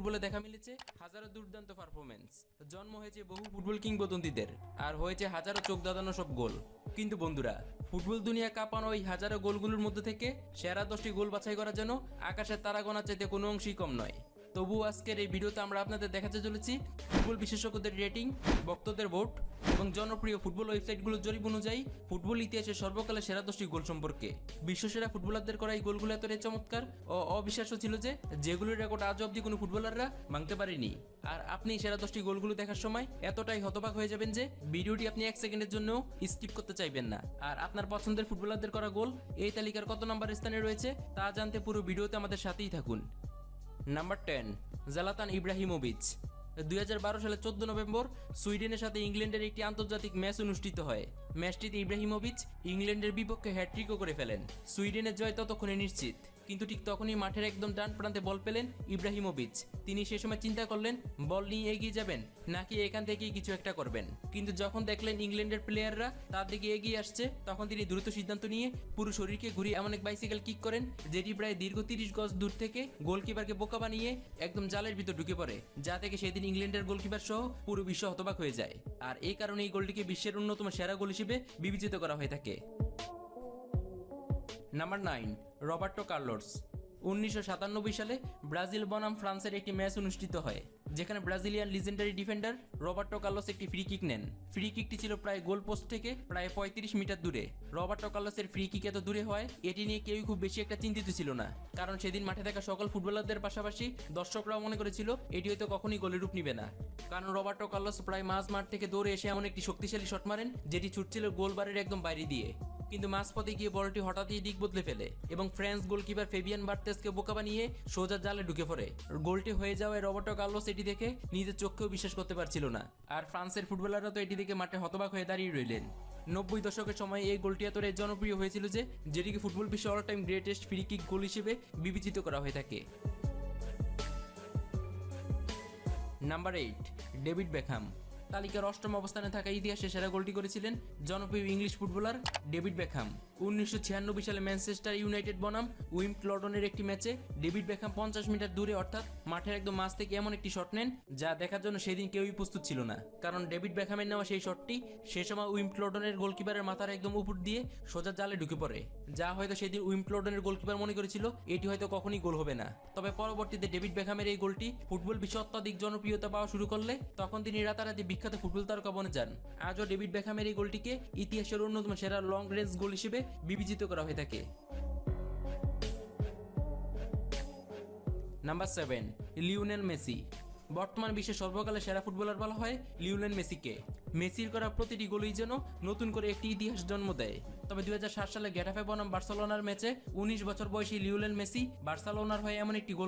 ফুটবলে দেখা মিলেছে হাজারো দুর্দান্ত পারফরমেন্স, জন্ম হয়েছে বহু ফুটবল কিংবদন্তিদের, আর হয়েছে হাজারো চোখ ধাঁধানো সব গোল। কিন্তু বন্ধুরা, ফুটবল দুনিয়া কাঁপানো ওই হাজারো গোলগুলোর মধ্যে থেকে সেরা 10টি গোল বাছাই করার জন্য আকাশের তারা গোনার চাইতে কোনো অংশই কম নয়। তবু আজকের এই ভিডিওতে আমরা আপনাদের দেখাতে চলেছি ফুটবল বিশেষজ্ঞদের রেটিং, ভক্তদের ভোট এবং জনপ্রিয় ফুটবল ওয়েবসাইটগুলোর জরিপ অনুযায়ী ফুটবল ইতিহাসের সর্বকালের সেরা 10টি গোল সম্পর্কে। বিশ্বসেরা ফুটবলারদের করা এই গোলগুলো এতটাই চমৎকার ও অবিশ্বাস্য ছিল যে যেগুলোর রেকর্ড আজ অব্দি কোনো ফুটবলাররা ভাঙতে পারেনি। আর আপনি সেরা 10টি গোলগুলো দেখার সময় এতটাই হতবাক হয়ে যাবেন যে ভিডিওটি আপনি 1 সেকেন্ডের জন্যও স্কিপ করতে চাইবেন না। আর আপনার পছন্দের ফুটবলারদের করা গোল এই তালিকার কত নম্বর স্থানে রয়েছে তা জানতে পুরো ভিডিওতে আমাদের সাথেই থাকুন। Number 10, জালাতান Ibrahimovic. 2012 সালের 14 নভেম্বর সুইডেনের সাথে ইংল্যান্ডের একটি আন্তর্জাতিক ম্যাচ অনুষ্ঠিত হয়। ম্যাচটিতে ইব্রাহিমোভিচ ইংল্যান্ডের বিপক্ষে হ্যাট্রিকও করে ফেলেন। সুইডেনের জয় ততক্ষণে নিশ্চিত, কিন্তু ঠিক তখনই মাঠের একদম ডান প্রান্তে বল পেলেন ইব্রাহিমোভিচ। তিনি সে সময় চিন্তা করলেন বল নিয়ে এগিয়ে যাবেন নাকি এখান থেকেই কিছু একটা করবেন। কিন্তু যখন দেখলেন ইংল্যান্ডের প্লেয়াররা তার দিকে এগিয়ে আসছে, তখন তিনি দ্রুত সিদ্ধান্ত নিয়ে পুরো শরীরকে ঘুরিয়ে এমন এক বাইসাইকেল কিক করেন যেটি প্রায় দীর্ঘ 30 গজ দূর থেকে গোলকিপারকে বোকা বানিয়ে একদম জালের ভিতর ঢুকে পড়ে, যা থেকে সেদিন ইংল্যান্ডের গোলকিপার সহ পুরো বিশ্ব হতবাক হয়ে যায়। আর এই কারণে এই গোলটিকে বিশ্বের অন্যতম সেরা গোল হিসেবে বিবেচিত করা হয়ে থাকে। Number 9, Roberto Carlos. 1997 সালে ব্রাজিল বনাম ফ্রান্সের একটি ম্যাচ অনুষ্ঠিত হয়, যেখানে Brazilian legendary defender Roberto Carlos একটি ফ্রি কিক নেন। ফ্রি কিকটি ছিল প্রায় গোল পোস্ট থেকে প্রায় 35 মিটার দূরে। রবার্টো কার্লোসের ফ্রি কিক এত দূরে হয় এটি নিয়ে কেউই খুব বেশি একটা চিন্তিত ছিল না, কারণ সেদিন মাঠে থাকা সকল ফুটবলারদের পাশাপাশি দর্শকরাও মনে করেছিল এটি হয়তো কখনই গোলের রূপ নিবে না। কারণ রবার্টো কার্লোস প্রায় মাঝ মাঠ থেকে দৌড়ে এসে এমন একটি শক্তিশালী শট মারেন যেটি ছুটছিল গোলবারের একদম বাইরে দিয়ে। কিন্তু মাঝপথে গিয়ে বলটি হঠাৎই দিক বদলে ফেলে এবং ফ্রান্স গোলকিপার ফেবিয়ান বার্তেসকে বোকা বানিয়ে সোজা জালে ঢুকে পড়ে। গোলটি হয়ে যাওয়ায় রবার্টো কার্লোস এটি দেখে নিজের চোখকেও বিশ্বাস করতে পারছিল না। আর ফ্রান্সের ফুটবলাররা তো এটি দেখে মাঠে হতবাক হয়ে দাঁড়িয়ে রইলেন। 90 দশকের সময় এই গোলটি এতটাই জনপ্রিয় হয়েছিল যে যেটিকে ফুটবল বিশ্বে all time greatest free kick goal হিসেবে বিবেচিত করা হয়ে থাকে। Number 8, David Beckham. তালিকার 8ম অবস্থানে থাকা ইতিহাসে সেরা গোলটি করেছিলেন জনপ্রিয় ইংলিশ ফুটবলার ডেভিড বেকহ্যাম। 1996 সালে ম্যানচেস্টার ইউনাইটেড বনাম উইম্বলডনের একটি ম্যাচে ডেভিড বেকহ্যাম 50 মিটার দূরে অর্থাৎ মাঠের একদম মাঝ থেকে এমন একটি শট নেন যা দেখার জন্য সেদিন কেউই প্রস্তুত ছিল না। কারণ ডেভিড বেকহ্যামের নেওয়া সেই শটটি সে সময় উইম্বলডনের গোলকিপারের মাথার একদম উপর দিয়ে সোজা জালে ঢুকে পড়ে, যা হয়তো সেদিন উইম্বলডনের গোলকিপার মনে করেছিল এটি হয়তো কখনই গোল হবে না। তবে পরবর্তীতে ডেভিড বেকহ্যামের এই গোলটি ফুটবল বিশ্বে অত্যাধিক জনপ্রিয়তা পাওয়া শুরু করলে তখন তিনি রাতারাতি বিখ্যাত ফুটবল তারকা বনে যান। আজও ডেভিড বেকহ্যামের এই গোলটিকে ইতিহাসের অন্যতম সেরা লং রেঞ্জ গোল হিসেবে বিবেচিত করা হয়ে থাকে। Number 7, Lionel Messi. বর্তমান বিশ্বের সর্বকালের সেরা ফুটবলার বলা হয় লিওনেল মেসিকে। মেসির করা প্রতিটি গোলই যেন নতুন করে একটি ইতিহাস জন্ম দেয়। তবে 2007 সালে গেটাফে বনাম বার্সেলোনার ম্যাচে 19 বছর বয়সী লিওনেল মেসি বার্সেলোনার হয়ে এমন একটি গোল